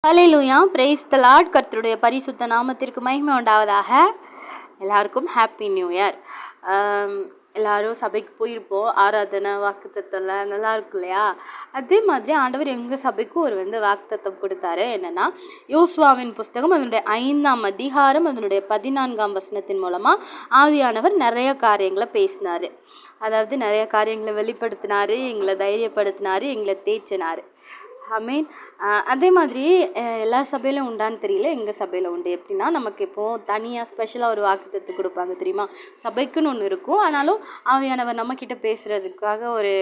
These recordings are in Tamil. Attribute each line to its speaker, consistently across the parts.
Speaker 1: Hallelujah, praise the Lord. கர்த்தருடைய பரிசுத்த நாமத்திற்கு மகிமை உண்டாவதாக. எல்லாருக்கும் ஹாப்பி நியூ இயர். எல்லாரும் சபைக்கு போயிருப்போம். ஆராதனை வாக்குத்தத்தம்லாம் நல்லா இருக்கு இல்லையா? அதே மாதிரி ஆண்டவர் எங்கள் சபைக்கும் ஒரு வாக்குத்தத்தம் கொடுத்தாரு. என்னென்னா, யோசுவாவின் புஸ்தகம் அதனுடைய 5ஆம் அதிகாரம் அதனுடைய 14ஆம் வசனத்தின் மூலமாக ஆவியானவர் நிறைய காரியங்களை பேசினார். அதாவது நிறைய காரியங்களை வெளிப்படுத்தினார், எங்களை தைரியப்படுத்தினார், எங்களை தேய்ச்சினார். ஆமீன். அதே மாதிரி எல்லா சபையிலும் உண்டான்னு தெரியல, எங்கள் சபையில் உண்டு. எப்படின்னா, நமக்கு இப்போது தனியாக ஸ்பெஷலாக ஒரு வாக்குத்தத்தம் கொடுப்பாங்க தெரியுமா? சபைக்குன்னு ஒன்று இருக்கும், ஆனாலும் ஆவியானவர் நம்மக்கிட்ட பேசுகிறதுக்காக ஒரு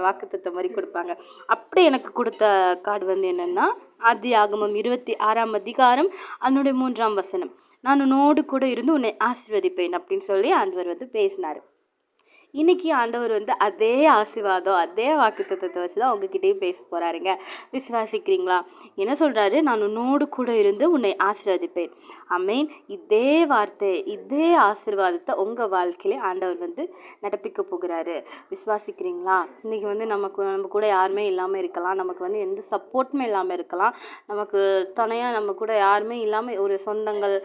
Speaker 1: வாக்குத்தத்தம் மாதிரி கொடுப்பாங்க. அப்படி எனக்கு கொடுத்த கார்டு என்னென்னா, ஆதியாகமம் 26ஆம் அதிகாரம் அதனுடைய 3ஆம் வசனம். நான் உன்னோடு கூட இருந்து உன்னை ஆசீர்வதிப்பேன் அப்படின்னு சொல்லி ஆண்டவர் பேசினார். இன்றைக்கி ஆண்டவர் அதே ஆசீர்வாதம், அதே வாக்குத்தத்தத்தை வச்சு தான் உங்ககிட்டயும் பேச போகிறாருங்க. விசுவாசிக்கிறீங்களா? என்ன சொல்கிறாரு? நான் உன்னோடு கூட இருந்து உன்னை ஆசீர்வதிப்பேன். ஆமேன். இதே வார்த்தை, இதே ஆசீர்வாதத்தை உங்கள் வாழ்க்கையிலே ஆண்டவர் நடப்பிக்க போகிறாரு. விசுவாசிக்கிறீங்களா? இன்றைக்கி நம்ம கூட யாருமே இல்லாமல் இருக்கலாம், நமக்கு எந்த சப்போர்ட்டுமே இல்லாமல் இருக்கலாம், நமக்கு துணையாக நம்ம கூட யாருமே இல்லாமல், ஒரு சொந்தங்கள்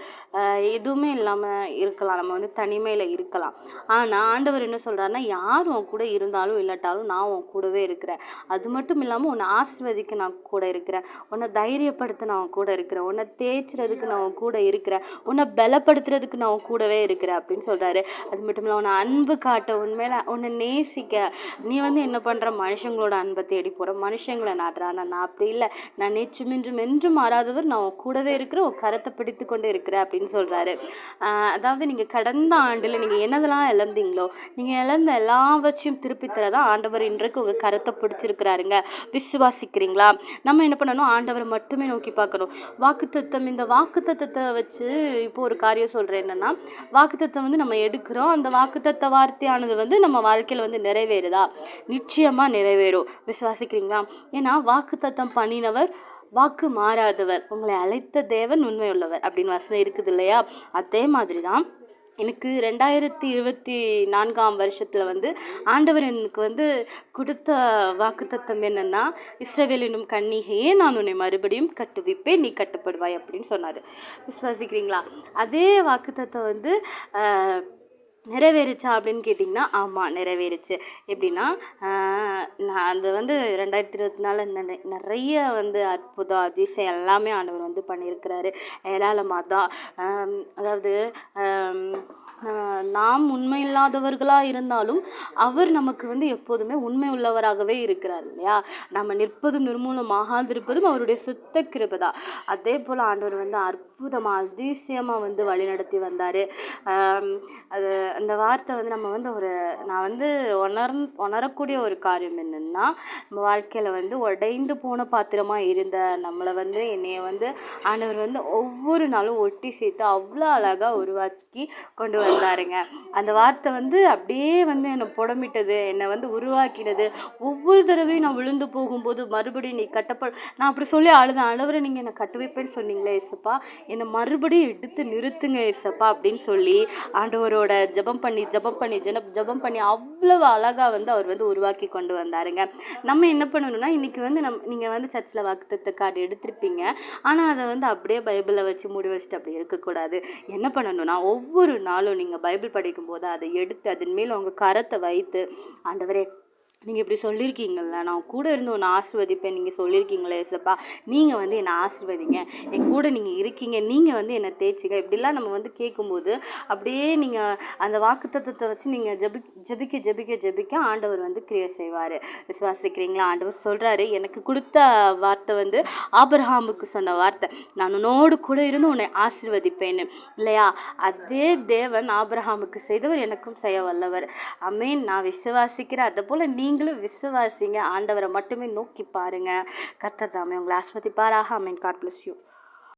Speaker 1: எதுவுமே இல்லாமல் இருக்கலாம், நம்ம தனிமையில் இருக்கலாம். ஆனால் ஆண்டவர் என்ன சொல்கிறாருன்னா, யார் உன் கூட இருந்தாலும் இல்லாட்டாலும் நான் உன் கூடவே இருக்கிறேன். அது மட்டும் இல்லாமல் உன்னை ஆசீர்வதிக்க நான் கூட இருக்கிறேன், உன்னை தைரியப்படுத்த நான் கூட இருக்கிறேன், உன்னை தேய்ச்சிறதுக்கு நான் உன் கூட இருக்கிறேன், உன்னை பலப்படுத்துறதுக்கு நான் உன் கூடவே இருக்கிறேன் அப்படின்னு சொல்கிறாரு. அது மட்டும் இல்லை, உன்னை அன்பு காட்ட, உண்மையில உன்னை நேசிக்க. நீ என்ன பண்ணுற? மனுஷங்களோட அன்பை தேடி போகிற, மனுஷங்களை நாடுறா. நான் அப்படி இல்லை, நான் நேற்றும் இன்றும் என்றும் மாறாதவர், நான் உன் கூடவே இருக்கிறேன், உன் கரத்தை பிடித்து கொண்டு இருக்கிறேன் அப்படின்னு சொல்கிறாரு. அதாவது நீங்கள் கடந்த ஆண்டில் நீங்கள் என்னதெல்லாம் இழந்தீங்களோ, நீங்கள் இழந்த எல்லாவற்றையும் திருப்பி தரதான் ஆண்டவர் இன்றைக்கு உங்கள் கரத்தை பிடிச்சிருக்கிறாருங்க. விசுவாசிக்கிறீங்களா? நம்ம என்ன பண்ணணும்? ஆண்டவரை மட்டுமே நோக்கி பார்க்கணும். வாக்குத்தத்தம், இந்த வாக்குத்தத்தத்தை வச்சு இப்போ ஒரு காரியம் சொல்கிறேன். என்னென்னா, வாக்குத்தத்தம் நம்ம எடுக்கிறோம், அந்த வாக்குத்தத்த வார்த்தையானது நம்ம வாழ்க்கையில் நிறைவேறுதா? நிச்சயமாக நிறைவேறும். விசுவாசிக்கிறீங்களா? ஏன்னா வாக்குத்தத்தம் பண்ணினவர் வாக்கு மாறாதவர், உங்களை அழைத்த தேவன் உண்மை உள்ளவர் அப்படின்னு வசனம் இருக்குது இல்லையா? அதே மாதிரி தான் எனக்கு 2024ஆம் வருஷத்தில் ஆண்டவர் எனக்கு கொடுத்த வாக்குத்தத்தம் என்னென்னா, இஸ்ரவேல் என்னும் கன்னிகையே நான் உன்னை மறுபடியும் கட்டுவிப்பேன், நீ கட்டுப்படுவாய் அப்படின்னு சொன்னார். விசுவாசிக்கிறீங்களா? அதே வாக்குத்தத்தம் நிறைவேறுச்சா அப்படின்னு கேட்டிங்கன்னா, ஆமாம் நிறைவேறுச்சு. எப்படின்னா, நான் அது 2024 நிறைய அற்புதம் அதிசயம் எல்லாமே ஆண்டவர் பண்ணியிருக்கிறாரு. ஏராளமாக தான். அதாவது நாம் உண்மை இல்லாதவர்களாக இருந்தாலும் அவர் நமக்கு எப்போதுமே உண்மை உள்ளவராகவே இருக்கிறார் இல்லையா? நம்ம நிற்பதும் நிர்மூலமாகாதிருப்பதும் அவருடைய சுத்த கிருபை. அதே போல் ஆண்டவர் அற்புதமாக அதிசயமாக வழிநடத்தி வந்தார். அது அந்த வார்த்தை நம்ம நான் உணரக்கூடிய ஒரு காரியம் என்னென்னா, நம்ம வாழ்க்கையில் உடைந்து போன பாத்திரமாக இருந்த நம்மளை என்னைய ஆண்டவர் ஒவ்வொரு நாளும் ஒட்டி சேர்த்து அவ்வளோ அழகாக உருவாக்கி கொண்டு வந்தாருங்க. அந்த வார்த்தை அப்படியே என்னை புடமிட்டது, என்னை உருவாக்கினது. ஒவ்வொரு தடவையும் நான் விழுந்து போகும்போது மறுபடியும் நீ நான் அப்படி சொல்லி அழுதேன். ஆண்டவரை நீங்கள் என்னை கட்டு வைப்பேன்னு சொன்னீங்களே ஏசப்பா, என்னை மறுபடியும் எடுத்து நிறுத்துங்க ஏசப்பா அப்படின்னு சொல்லி ஆண்டவரோட ஜெபம் பண்ணி அவ்வளவு அழகாக அவர் உருவாக்கி கொண்டு வந்தாருங்க. நம்ம என்ன பண்ணணும்னா, இன்னைக்கு நீங்கள் சர்ச்சில் வாக்குத்தத்த கார்டு எடுத்திருப்பீங்க, ஆனால் அதை அப்படியே பைபிளை வச்சு மூடி வச்சுட்டு அப்படி இருக்கக்கூடாது. என்ன பண்ணணும்னா, ஒவ்வொரு நாளும் நீங்கள் பைபிள் படிக்கும்போது அதை எடுத்து அதன் மேல் உங்கள் கரத்தை வைத்து, ஆண்டவரே நீங்கள் இப்படி சொல்லியிருக்கீங்கள, நான் கூட இருந்து ஒன்று ஆசீர்வதிப்பேன், நீங்கள் சொல்லியிருக்கீங்களே ஏசப்பா, நீங்கள் என்னை ஆசீர்வதிங்க, என் கூட நீங்கள் இருக்கீங்க, நீங்கள் என்னை தேய்ச்சிங்க. இப்படிலாம் நம்ம கேட்கும்போது அப்படியே நீங்கள் அந்த வாக்குத்தத்தத்தை வச்சு நீங்கள் ஜெபிக்க ஆண்டவர் கிரியை செய்வார். விசுவாசிக்கிறீங்களா? ஆண்டவர் சொல்கிறாரு, எனக்கு கொடுத்த வார்த்தை ஆபிரகாமுக்கு சொன்ன வார்த்தை, நான் உன்னோடு கூட இருந்து உன்னை ஆசீர்வதிப்பேன்னு இல்லையா? அதே தேவன் ஆபிரகாமுக்கு செய்தவர் எனக்கும் செய்ய வல்லவர். ஆமேன். நான் விசுவாசிக்கிறேன். அதை போல் நீங்களும் விசுவாசிங்க, ஆண்டவரை மட்டுமே நோக்கி பாருங்க. கர்த்தர் தாமே உங்களை ஆசீர்வதிப்பாராக. ஆமென். God bless you.